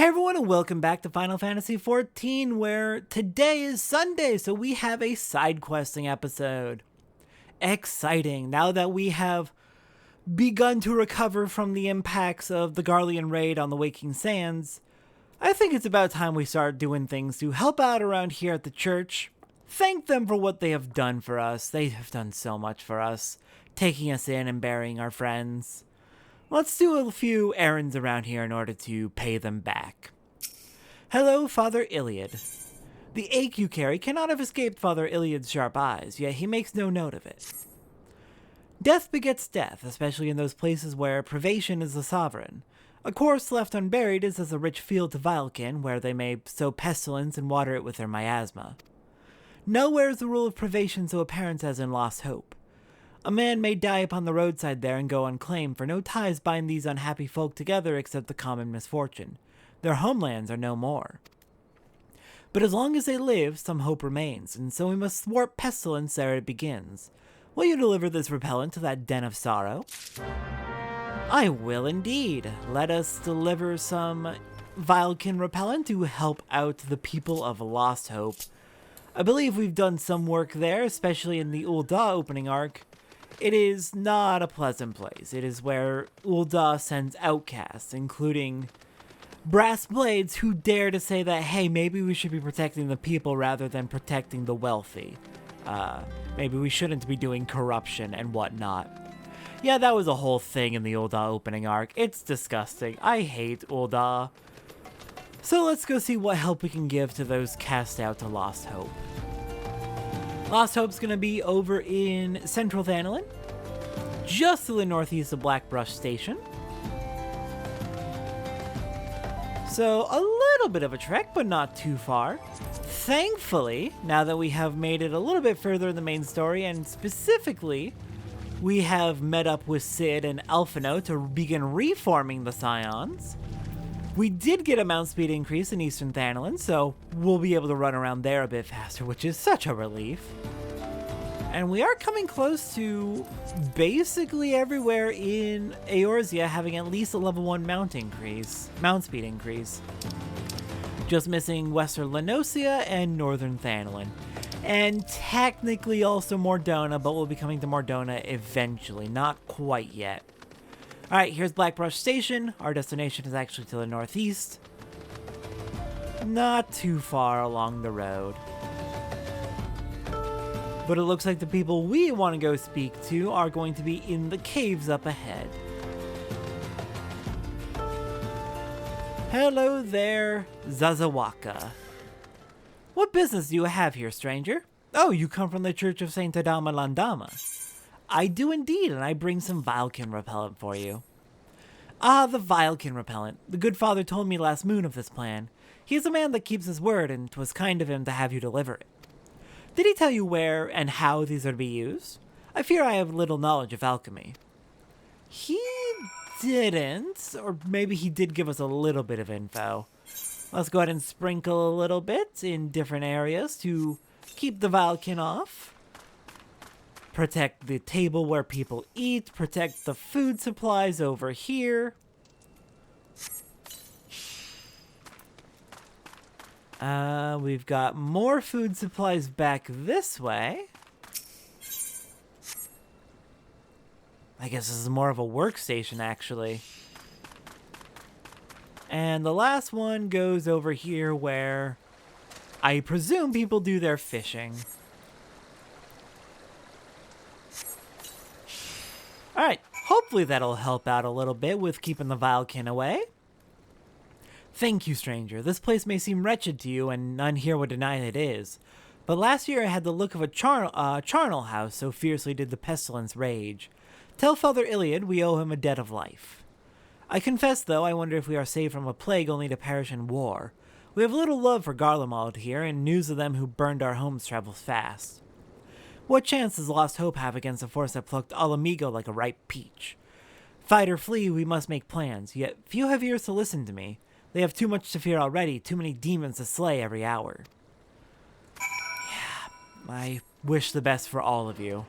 Hey everyone, and welcome back to Final Fantasy XIV, where today is Sunday, so we have a side questing episode. Exciting, now that we have begun to recover from the impacts of the Garlean raid on the Waking Sands, I think it's about time we start doing things to help out around here at the church. Thank them for what they have done for us. They have done so much for us, taking us in and burying our friends. Let's do a few errands around here in order to pay them back. Hello, Father Iliad. The ache you carry cannot have escaped Father Iliad's sharp eyes, yet he makes no note of it. Death begets death, especially in those places where privation is the sovereign. A corpse left unburied is as a rich field to Vilekin, where they may sow pestilence and water it with their miasma. Nowhere is the rule of privation so apparent as in Lost Hope. A man may die upon the roadside there and go unclaimed, for no ties bind these unhappy folk together except the common misfortune. Their homelands are no more. But as long as they live, some hope remains, and so we must thwart pestilence ere it begins. Will you deliver this repellent to that den of sorrow? I will indeed. Let us deliver some Vilekin repellent to help out the people of Lost Hope. I believe we've done some work there, especially in the Ul'dah opening arc. It is not a pleasant place. It is where Ul'dah sends outcasts, including brass blades who dare to say that, hey, maybe we should be protecting the people rather than protecting the wealthy. Maybe we shouldn't be doing corruption and whatnot. Yeah, that was a whole thing in the Ul'dah opening arc. It's disgusting. I hate Ul'dah. So let's go see what help we can give to those cast out to Lost Hope. Lost Hope's gonna be over in Central Thanalan, just to the northeast of Blackbrush Station. So a little bit of a trek, but not too far. Thankfully, now that we have made it a little bit further in the main story, and specifically, we have met up with Cid and Alphino to begin reforming the Scions. We did get a mount speed increase in Eastern Thanalan, so we'll be able to run around there a bit faster, which is such a relief. And we are coming close to basically everywhere in Eorzea having at least a level 1 mount speed increase. Just missing Western Lenosia and Northern Thanalan. And technically also Mordona, but we'll be coming to Mordona eventually, not quite yet. Alright, here's Blackbrush Station. Our destination is actually to the northeast. Not too far along the road. But it looks like the people we want to go speak to are going to be in the caves up ahead. Hello there, Zazawaka. What business do you have here, stranger? Oh, you come from the Church of Saint Adama Landama. I do indeed, and I bring some Vilekin repellent for you. Ah, the Vilekin repellent. The good father told me last moon of this plan. He is a man that keeps his word, and 'twas kind of him to have you deliver it. Did he tell you where and how these are to be used? I fear I have little knowledge of alchemy. He didn't, or maybe he did give us a little bit of info. Let's go ahead and sprinkle a little bit in different areas to keep the Vilekin off. Protect the table where people eat, protect the food supplies over here. We've got more food supplies back this way. I guess this is more of a workstation, actually. And the last one goes over here where I presume people do their fishing. Alright, hopefully that'll help out a little bit with keeping the Vilekin away. Thank you, stranger. This place may seem wretched to you, and none here would deny it is. But last year it had the look of a charnel house, so fiercely did the pestilence rage. Tell Father Iliad we owe him a debt of life. I confess, though, I wonder if we are saved from a plague only to perish in war. We have little love for Garlemald here, and news of them who burned our homes travels fast. What chance does Lost Hope have against a force that plucked Alamigo like a ripe peach? Fight or flee, we must make plans, yet few have ears to listen to me. They have too much to fear already, too many demons to slay every hour. Yeah, I wish the best for all of you.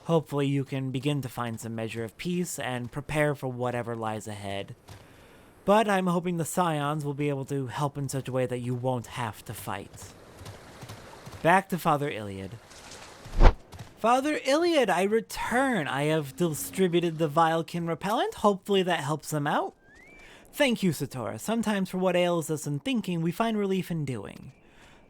Hopefully you can begin to find some measure of peace and prepare for whatever lies ahead. But I'm hoping the Scions will be able to help in such a way that you won't have to fight. Back to Father Iliad. Father Iliad, I return. I have distributed the Vilekin repellent. Hopefully that helps them out. Thank you, Satora. Sometimes for what ails us in thinking, we find relief in doing.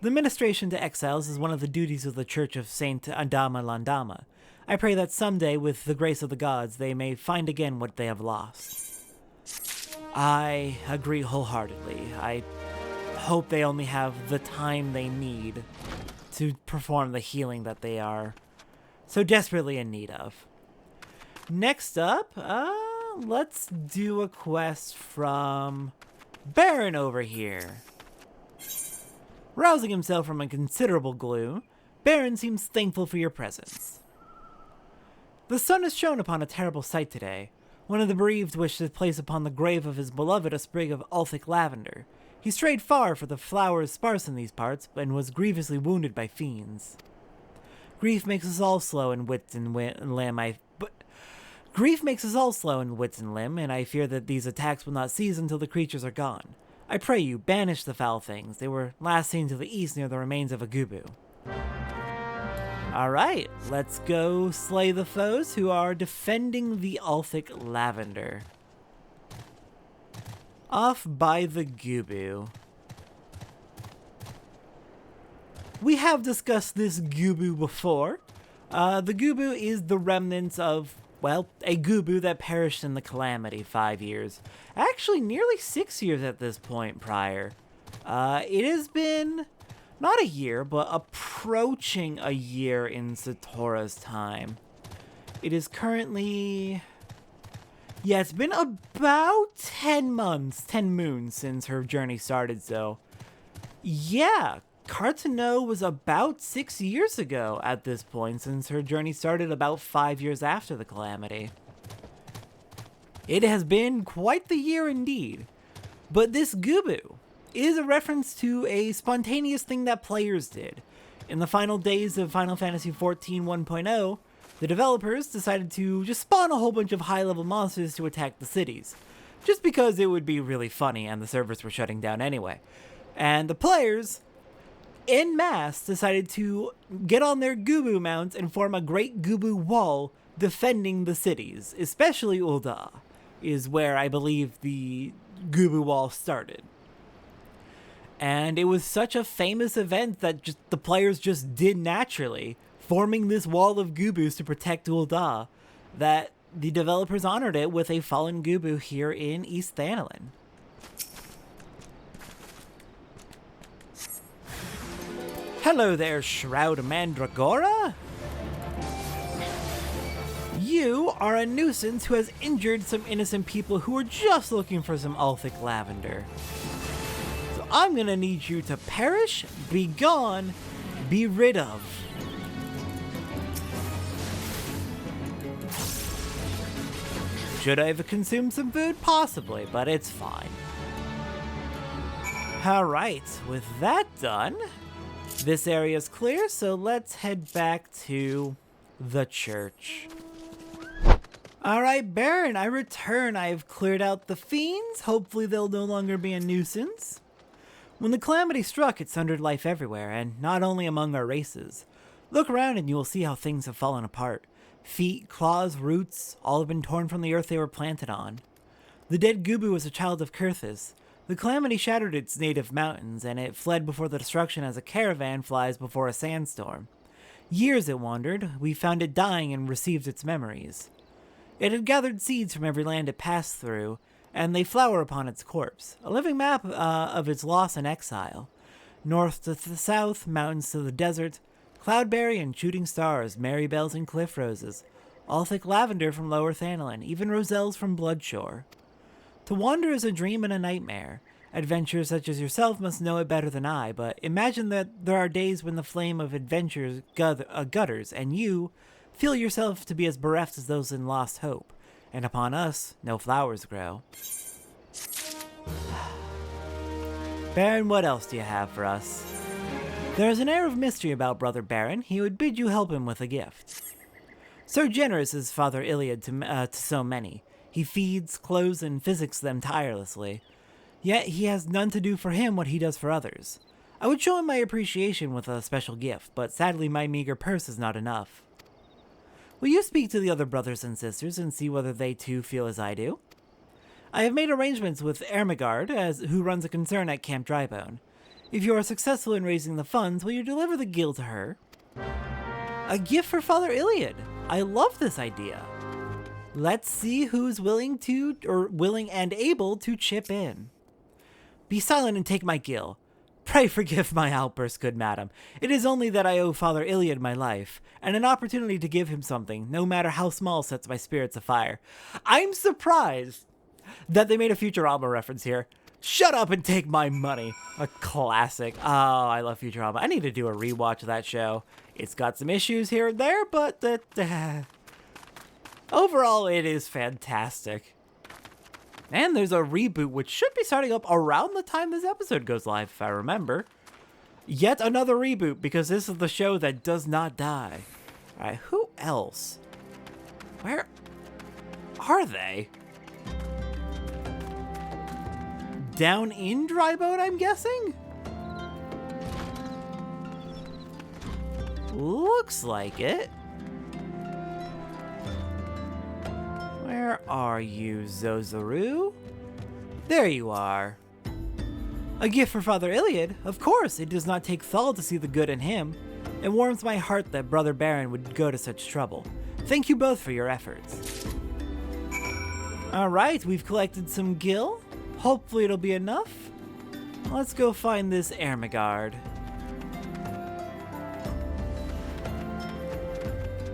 The ministration to exiles is one of the duties of the Church of Saint Adama Landama. I pray that someday, with the grace of the gods, they may find again what they have lost. I agree wholeheartedly. I hope they only have the time they need to perform the healing that they are so desperately in need of. Next up, let's do a quest from Baron over here. Rousing himself from a considerable gloom, Baron seems thankful for your presence. The sun has shone upon a terrible sight today. One of the bereaved wished to place upon the grave of his beloved a sprig of Ulthic lavender. He strayed far, for the flower is sparse in these parts, and was grievously wounded by fiends. Grief makes us all slow in wits and limb. Grief makes us all slow in wits and limb, and I fear that these attacks will not cease until the creatures are gone. I pray you, banish the foul things. They were last seen to the east near the remains of a Gubu. Alright, let's go slay the foes who are defending the Ulthic lavender. Off by the Gubu. We have discussed this Gubu before. The Gubu is the remnants of, well, a Gubu that perished in the Calamity 5 years. Actually, nearly 6 years at this point prior. It has been not a year, but approaching a year in Satora's time. It is currently... yeah, it's been about 10 months, 10 moons since her journey started, so... yeah, Cartano was about 6 years ago at this point, since her journey started about 5 years after the Calamity. It has been quite the year indeed. But this Gubu is a reference to a spontaneous thing that players did. In the final days of Final Fantasy XIV 1.0, the developers decided to just spawn a whole bunch of high-level monsters to attack the cities, just because it would be really funny and the servers were shutting down anyway. And the players, en masse, decided to get on their Gubu mounts and form a great Gubu wall defending the cities, especially Ul'dah, is where I believe the Gubu wall started. And it was such a famous event that just the players just did naturally, forming this wall of Gubus to protect Ul'dah, that the developers honored it with a fallen Gubu here in East Thanalan. Hello there, Shroud Mandragora! You are a nuisance who has injured some innocent people who were just looking for some Ulthic lavender. So I'm gonna need you to perish, be gone, be rid of. Should I have consumed some food? Possibly, but it's fine. Alright, with that done, this area is clear, so let's head back to the church. Alright, Baron, I return. I have cleared out the fiends. Hopefully they'll no longer be a nuisance. When the Calamity struck, it sundered life everywhere, and not only among our races. Look around and you will see how things have fallen apart. Feet, claws, roots, all have been torn from the earth they were planted on. The dead Gubu was a child of Kurthus. The Calamity shattered its native mountains, and it fled before the destruction as a caravan flies before a sandstorm. Years it wandered. We found it dying and received its memories. It had gathered seeds from every land it passed through, and they flower upon its corpse, a living map of its loss and exile. North to the south, mountains to the desert, cloudberry and shooting stars, merry bells and cliff roses, Ulthic lavender from Lower Thanalan, even roselles from Bloodshore. To wander is a dream and a nightmare. Adventurers such as yourself must know it better than I, but imagine that there are days when the flame of adventure gutters, and you feel yourself to be as bereft as those in lost hope, and upon us no flowers grow. Baron, what else do you have for us? There is an air of mystery about Brother Baron. He would bid you help him with a gift. So generous is Father Iliad to so many. He feeds, clothes, and physics them tirelessly. Yet he has none to do for him what he does for others. I would show him my appreciation with a special gift, but sadly my meager purse is not enough. Will you speak to the other brothers and sisters and see whether they too feel as I do? I have made arrangements with Ermegard, who runs a concern at Camp Drybone. If you are successful in raising the funds, will you deliver the gil to her? A gift for Father Iliad! I love this idea. Let's see who's willing and able to chip in. Be silent and take my gil. Pray forgive my outburst, good madam. It is only that I owe Father Iliad my life, and an opportunity to give him something, no matter how small, sets my spirits afire. I'm surprised that they made a Futurama reference here. Shut up and take my money. A classic. Oh, I love Futurama. I need to do a rewatch of that show. It's got some issues here and there, but overall, it is fantastic. And there's a reboot, which should be starting up around the time this episode goes live, if I remember. Yet another reboot, because this is the show that does not die. Alright, who else? Where are they? Down in Drybone, I'm guessing? Looks like it. Where are you, Zozoru? There you are. A gift for Father Iliad? Of course, it does not take Thal to see the good in him. It warms my heart that Brother Baron would go to such trouble. Thank you both for your efforts. Alright, we've collected some gil. Hopefully it'll be enough. Let's go find this Ermegard.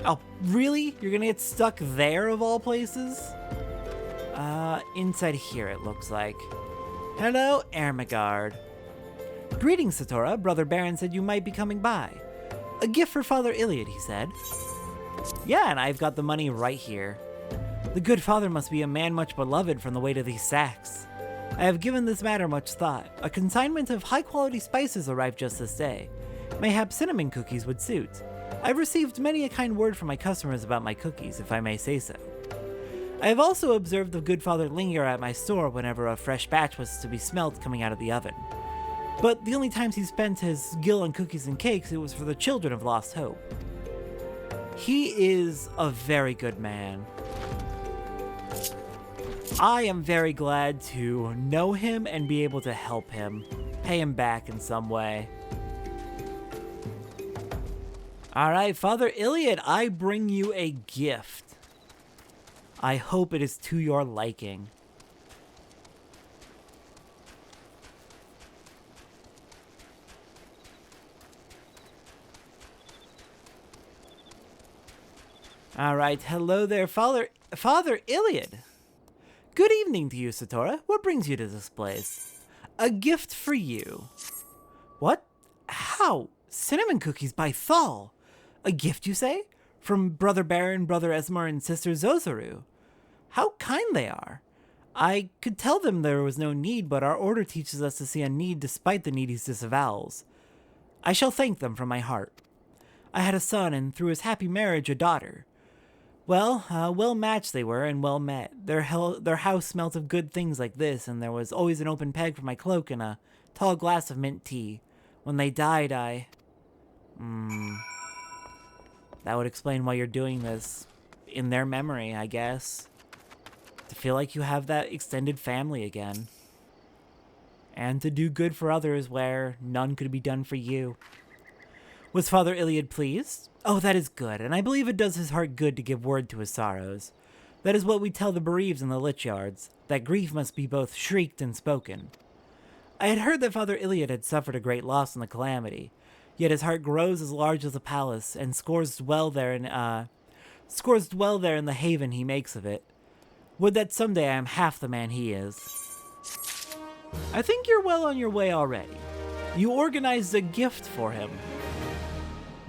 Oh, really? You're gonna get stuck there of all places? Inside here it looks like. Hello, Ermegard. Greetings, Satora. Brother Baron said you might be coming by. A gift for Father Iliad, he said. Yeah, and I've got the money right here. The good father must be a man much beloved from the weight of these sacks. I have given this matter much thought. A consignment of high-quality spices arrived just this day. Mayhap cinnamon cookies would suit. I've received many a kind word from my customers about my cookies, if I may say so. I have also observed the good father linger at my store whenever a fresh batch was to be smelt coming out of the oven. But the only times he spent his gil on cookies and cakes, it was for the children of Lost Hope. He is a very good man. I am very glad to know him and be able to help him, pay him back in some way. Alright, Father Iliad, I bring you a gift. I hope it is to your liking. Alright, hello there, Father Iliad. Good evening to you, Satora. What brings you to this place? A gift for you. What? How? Cinnamon cookies by Thal. A gift, you say? From Brother Baron, Brother Esmar, and Sister Zozoru. How kind they are. I could tell them there was no need, but our order teaches us to see a need despite the needy's disavowals. I shall thank them from my heart. I had a son, and through his happy marriage, a daughter. Well, well matched they were, and well met. Their house smelt of good things like this, and there was always an open peg for my cloak and a tall glass of mint tea. When they died, that would explain why you're doing this. In their memory, I guess. To feel like you have that extended family again. And to do good for others where none could be done for you. Was Father Iliad pleased? Oh, that is good, and I believe it does his heart good to give word to his sorrows. That is what we tell the bereaved in the lich yards, that grief must be both shrieked and spoken. I had heard that Father Iliad had suffered a great loss in the calamity, yet his heart grows as large as a palace, and scores dwell there in the haven he makes of it. Would that someday I am half the man he is. I think you're well on your way already. You organized a gift for him.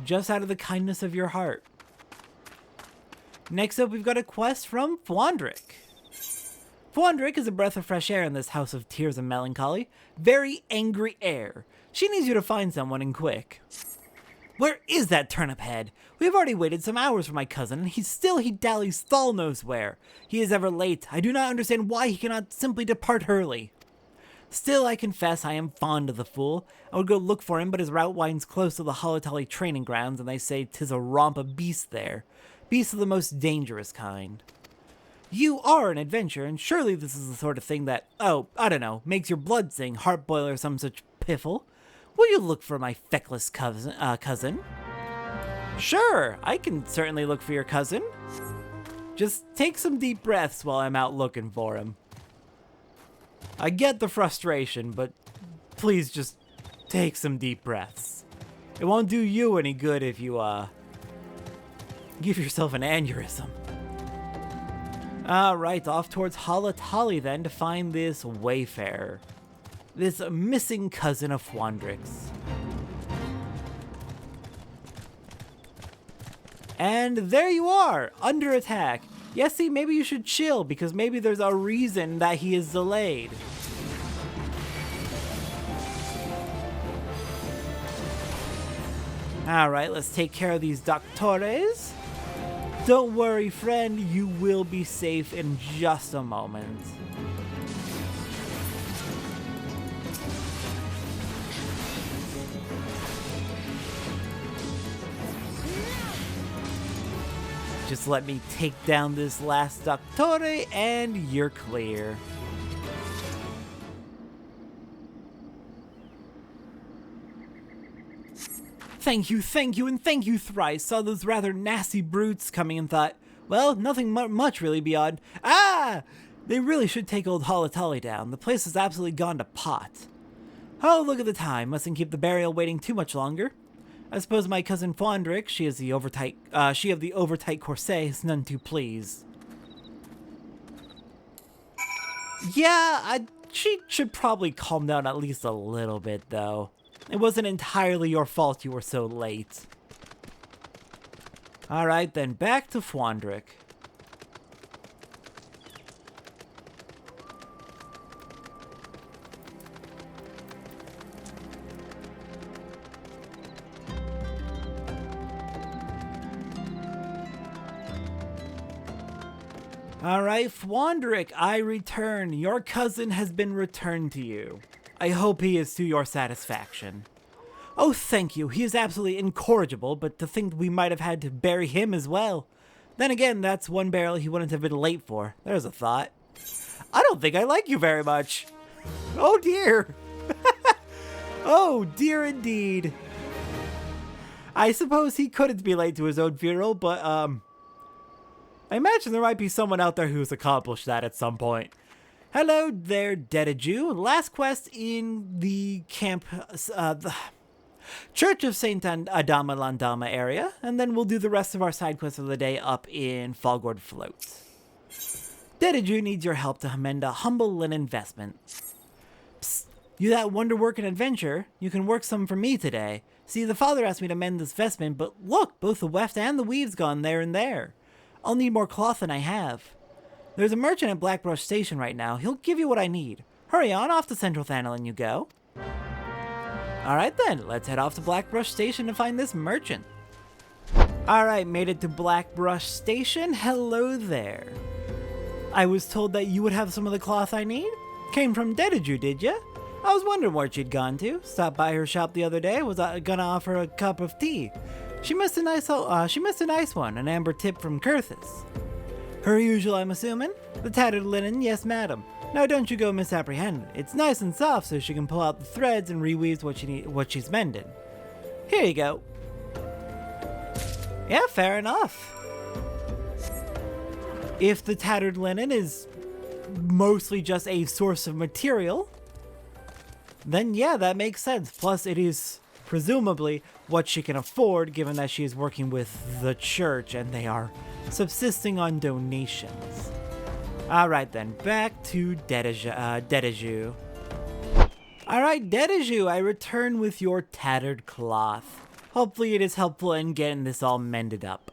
Just out of the kindness of your heart. Next up, we've got a quest from Fwandrik. Fwandrik is a breath of fresh air in this house of tears and melancholy. Very angry air. She needs you to find someone and quick. Where is that turnip head? We have already waited some hours for my cousin, and he dallies Thal knows where. He is ever late. I do not understand why he cannot simply depart early. Still, I confess I am fond of the fool. I would go look for him, but his route winds close to the Holotali training grounds, and they say 'tis a romp of beasts there. Beasts of the most dangerous kind. You are an adventurer, and surely this is the sort of thing that, I don't know, makes your blood sing, heart boil, or some such piffle. Will you look for my feckless cousin? Sure, I can certainly look for your cousin. Just take some deep breaths while I'm out looking for him. I get the frustration, but please just take some deep breaths. It won't do you any good if you, give yourself an aneurysm. Alright, off towards Holotali then to find this wayfarer. This missing cousin of Fwandrix. And there you are, under attack. Yes, see, maybe you should chill, because maybe there's a reason that he is delayed. Alright, let's take care of these doctores. Don't worry, friend, you will be safe in just a moment. Just let me take down this last Doctore and you're clear. Thank you, and thank you thrice. Saw those rather nasty brutes coming and thought, well, nothing much really beyond. They really should take old Holotali down. The place has absolutely gone to pot. Oh, look at the time. Mustn't keep the burial waiting too much longer. I suppose my cousin Fwandrix, she of the overtight corset, is none too pleased. Yeah, she should probably calm down at least a little bit, though. It wasn't entirely your fault you were so late. Alright, then back to Fwandrix. Alright, Fwandrix, I return. Your cousin has been returned to you. I hope he is to your satisfaction. Oh, thank you. He is absolutely incorrigible, but to think we might have had to bury him as well. Then again, that's one burial he wouldn't have been late for. There's a thought. I don't think I like you very much. Oh dear. Oh dear indeed. I suppose he couldn't be late to his own funeral, but I imagine there might be someone out there who's accomplished that at some point. Hello there, Dediju. Last quest in the camp, the Church of Saint Adama Landama area, and then we'll do the rest of our side quests of the day up in Fallgourd Float. Dediju needs your help to mend a humble linen vestment. Psst, you that wonder work and adventure, you can work some for me today. See, the father asked me to mend this vestment, but look, both the weft and the weave's gone there and there. I'll need more cloth than I have. There's a merchant at Blackbrush Station right now. He'll give you what I need. Hurry on, off to Central Thanalin you go. Alright then, let's head off to Blackbrush Station to find this merchant. Alright, made it to Blackbrush Station. Hello there. I was told that you would have some of the cloth I need? Came from Dediju, did ya? I was wondering where she'd gone to. Stopped by her shop the other day. Was gonna offer a cup of tea. She missed a nice one, an amber tip from Kurthis. Her usual, I'm assuming? The tattered linen, yes madam. Now don't you go misapprehended. It's nice and soft so she can pull out the threads and reweave what she's mended. Here you go. Yeah, fair enough. If the tattered linen is mostly just a source of material, then yeah, that makes sense. Plus it is presumably what she can afford, given that she is working with the church and they are subsisting on donations. Alright then, back to Dediju. Alright, Dediju, I return with your tattered cloth. Hopefully it is helpful in getting this all mended up.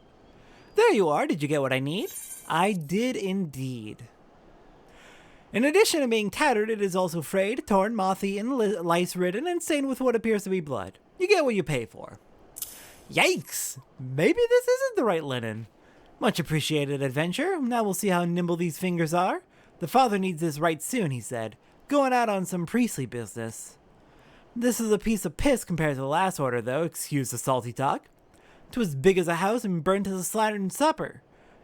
There you are, did you get what I need? I did indeed. In addition to being tattered, it is also frayed, torn, moth-eaten, lice-ridden, and stained with what appears to be blood. You get what you pay for. Yikes! Maybe this isn't the right linen. Much appreciated, adventure. Now we'll see how nimble these fingers are. The father needs this right soon, he said. Going out on some priestly business. This is a piece of piss compared to the last order, though, excuse the salty talk. 'Twas big as a house and burnt as a slattern supper.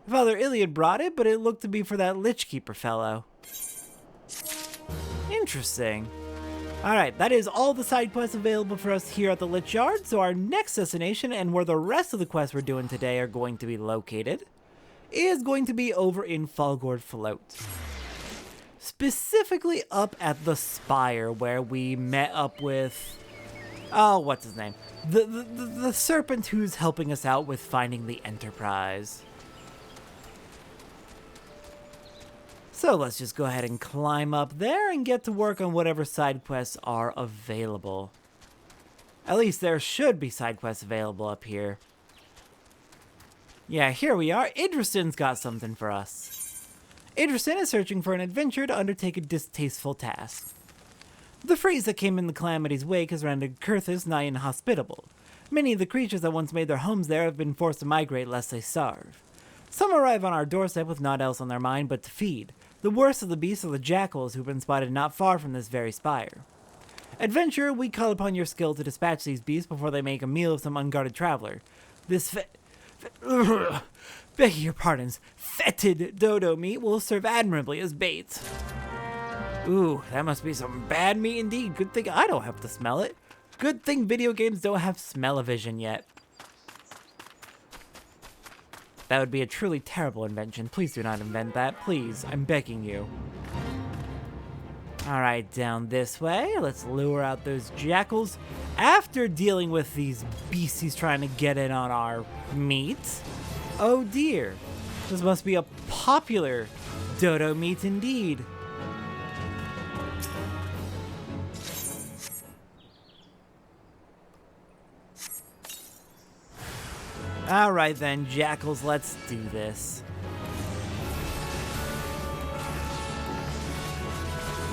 Father Iliad brought it, but it looked to be for that lich keeper fellow. Interesting. Alright, that is all the side quests available for us here at the Lich Yard, so our next destination, and where the rest of the quests we're doing today are going to be located, is going to be over in Falgord Float. Specifically up at the Spire, where we met up with... oh, what's his name? The serpent who's helping us out with finding the Enterprise. So let's just go ahead and climb up there and get to work on whatever side quests are available. At least there should be side quests available up here. Yeah, here we are. Idrison's got something for us. Idrison is searching for an adventure to undertake a distasteful task. The freeze that came in the Calamity's wake has rendered Kurthus nigh inhospitable. Many of the creatures that once made their homes there have been forced to migrate lest they starve. Some arrive on our doorstep with naught else on their mind but to feed. The worst of the beasts are the jackals who've been spotted not far from this very spire. Adventurer, we call upon your skill to dispatch these beasts before they make a meal of some unguarded traveler. This begging your pardons, fetid dodo meat will serve admirably as bait. Ooh, that must be some bad meat indeed. Good thing I don't have to smell it. Good thing video games don't have smell-o-vision yet. That would be a truly terrible invention. Please do not invent that. Please, I'm begging you. Alright, down this way. Let's lure out those jackals. After dealing with these beasties trying to get in on our meat. Oh dear. This must be a popular dodo meat indeed. Alright then, jackals, let's do this.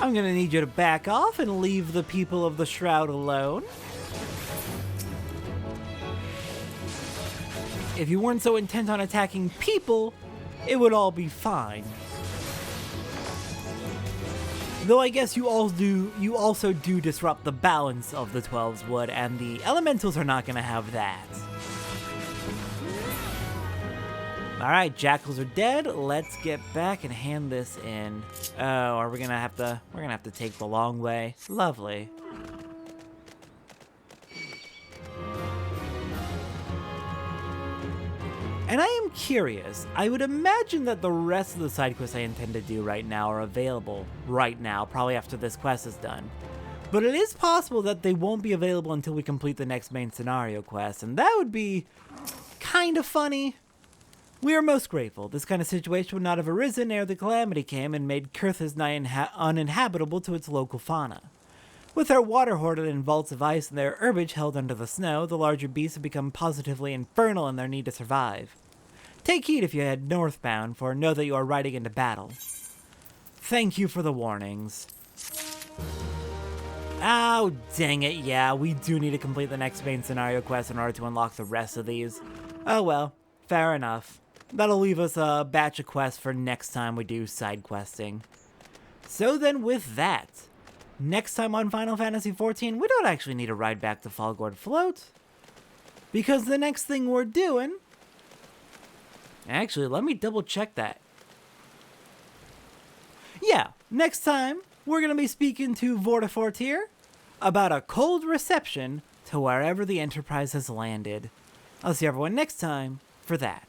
I'm gonna need you to back off and leave the people of the Shroud alone. If you weren't so intent on attacking people, it would all be fine. Though I guess you also do disrupt the balance of the 12's wood, and the elementals are not gonna have that. Alright, jackals are dead. Let's get back and hand this in. Oh, are we gonna have to take the long way? Lovely. And I am curious. I would imagine that the rest of the side quests I intend to do right now are available right now, probably after this quest is done. But it is possible that they won't be available until we complete the next main scenario quest, and that would be kind of funny. We are most grateful. This kind of situation would not have arisen ere the calamity came and made Kurthus nigh uninhabitable to its local fauna. With their water hoarded in vaults of ice and their herbage held under the snow, the larger beasts have become positively infernal in their need to survive. Take heed if you head northbound, for know that you are riding into battle. Thank you for the warnings. Oh, dang it, yeah, we do need to complete the next main scenario quest in order to unlock the rest of these. Oh well, fair enough. That'll leave us a batch of quests for next time we do side questing. So then with that, next time on Final Fantasy XIV, we don't actually need to ride back to Falgord Float, because the next thing we're doing... Actually, let me double check that. Yeah, next time, we're going to be speaking to Vortifortier about a cold reception to wherever the Enterprise has landed. I'll see everyone next time for that.